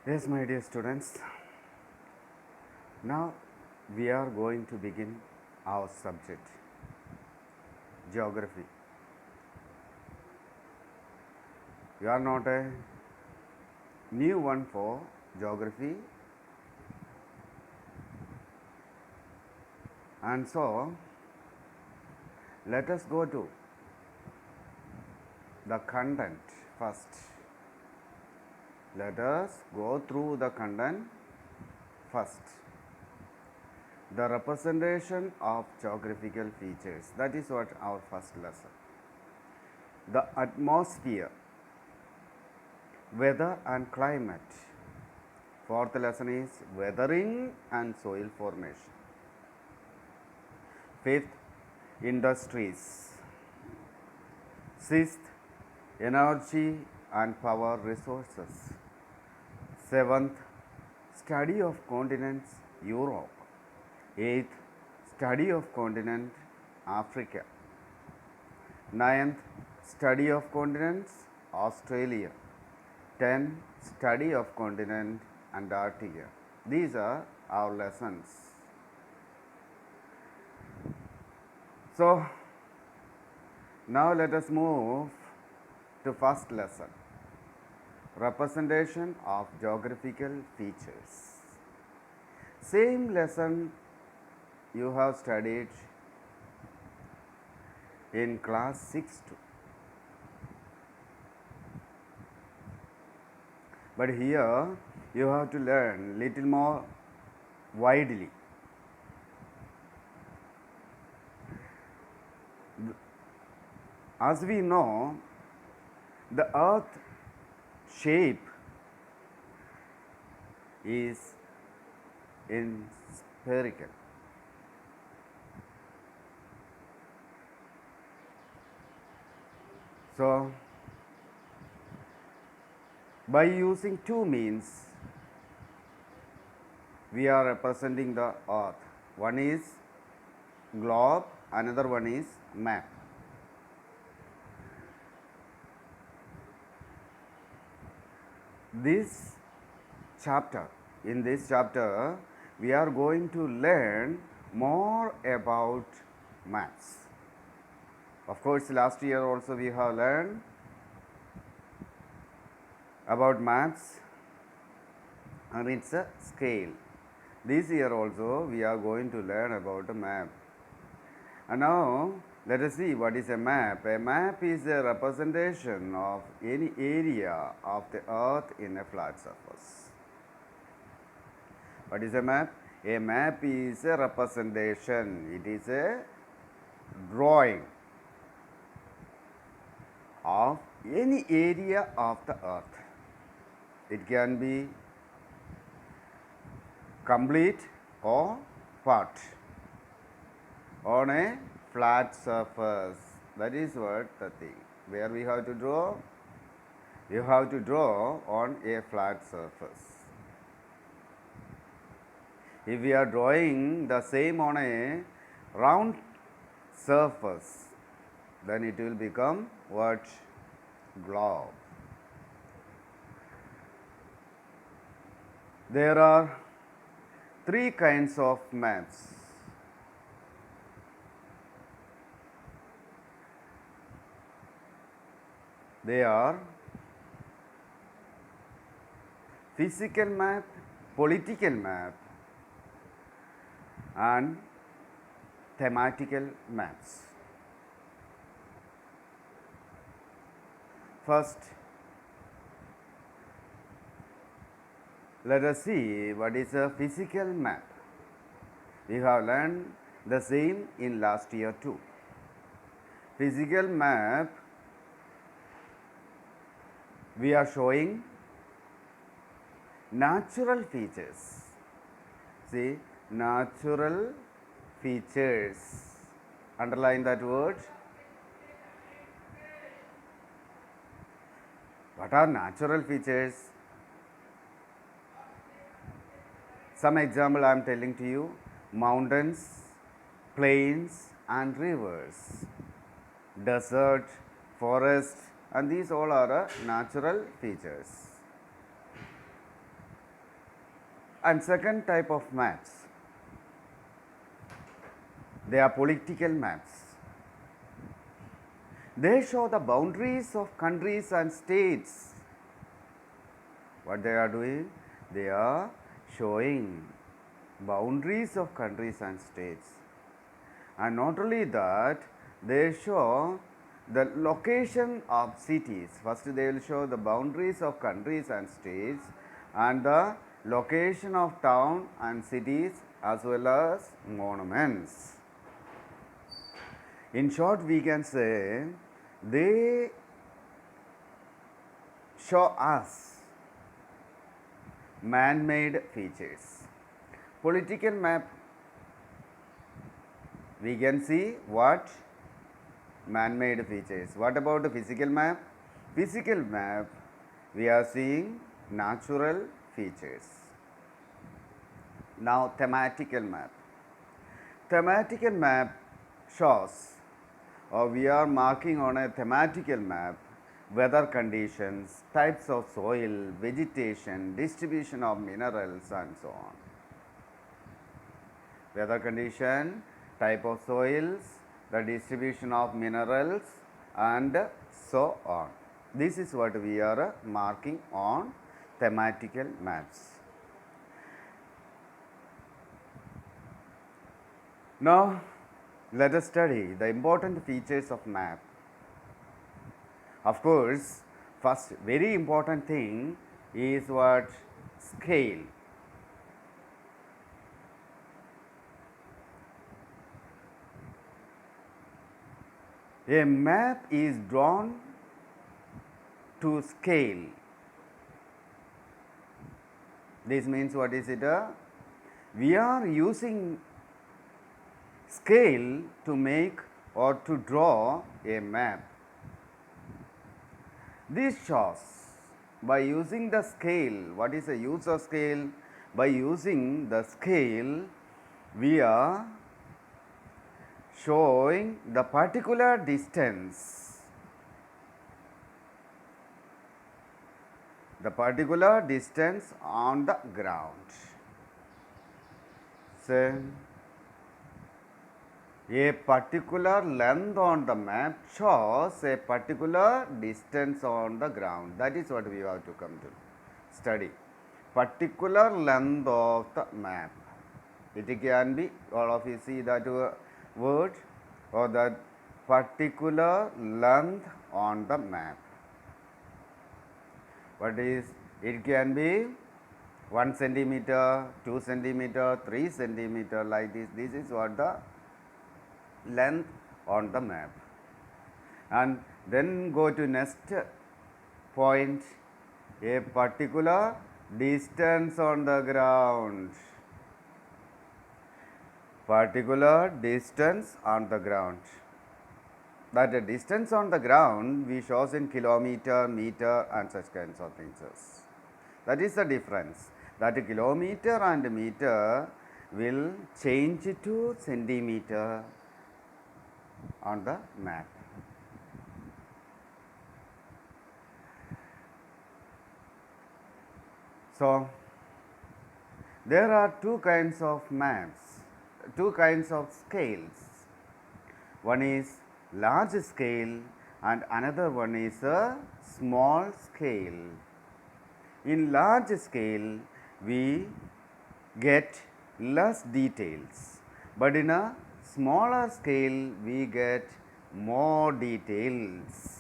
Yes, my dear students, now we are going to begin our subject, geography. You are not a new one for geography, and so let us go to the content first. Let us go through the content first. The representation of geographical features. That is what our first lesson. The atmosphere, weather and climate. Fourth lesson is weathering and soil formation. Fifth, industries. Sixth, energy and power resources. Seventh, study of continents Europe. Eighth, study of continent Africa. Ninth, study of continents Australia. 10, study of continent Antarctica. These are our lessons. So, now let us move to first lesson, representation of geographical features. Same lesson you have studied in class 6 too. But here you have to learn little more widely. As we know, the earth shape is in spherical. So, by using two means, we are representing the earth. One is globe, another one is map. This chapter, in this chapter, we are going to learn more about maps. Of course, last year also we have learned about maps and its scale. This year also we are going to learn about a map. And now let us see what is a map. A map is a representation of any area of the earth in a flat surface. What is a map? A map is a representation. It is a drawing of any area of the earth. It can be complete or part on a flat surface. That is what the thing. Where we have to draw? You have to draw on a flat surface. If we are drawing the same on a round surface, then it will become what? Globe. There are three kinds of maps. They are physical map, political map, and thematical maps. First, let us see what is a physical map. We have learned the same in last year too. Physical map, we are showing natural features. See, natural features. Underline that word. What are natural features? Some example I am telling to you: mountains, plains and rivers, desert, forest, and these all are natural features. And second type of maps, they are political maps. They show the boundaries of countries and states. What they are doing? They are showing boundaries of countries and states. And not only that, they show the location of cities. First they will show the boundaries of countries and states and the location of town and cities as well as monuments. In short, we can say they show us man-made features. Political map, we can see what? Man-made features. What about the physical map? Physical map, we are seeing natural features. Now, thematical map. Thematical map shows, or we are marking on a thematical map, weather conditions, types of soil, vegetation, distribution of minerals and so on. Weather condition, type of soils, the distribution of minerals and so on. This is what we are marking on thematical maps. Now, let us study the important features of map. Of course, first very important thing is what? Scale. A map is drawn to scale. This means what is it? We are using scale to make or to draw a map. This shows by using the scale. What is the use of scale? By using the scale, we are showing the particular distance, on the ground. Say, a particular length on the map shows a particular distance on the ground. That is what we have to come to study. Particular length of the map. It can be, all of you see that word, or that particular length on the map. What is? It can be 1 centimeter, 2 centimeter, 3 centimeter, like this. This is what the length on the map. And then go to next point, a particular distance on the ground. Particular distance on the ground. That distance on the ground we shows in kilometer, meter and such kinds of things. That is the difference. That kilometer and meter will change to centimeter on the map. So, there are two kinds of maps, two kinds of scales. One is large scale and another one is a small scale. In large scale, we get less details, but in a smaller scale, we get more details.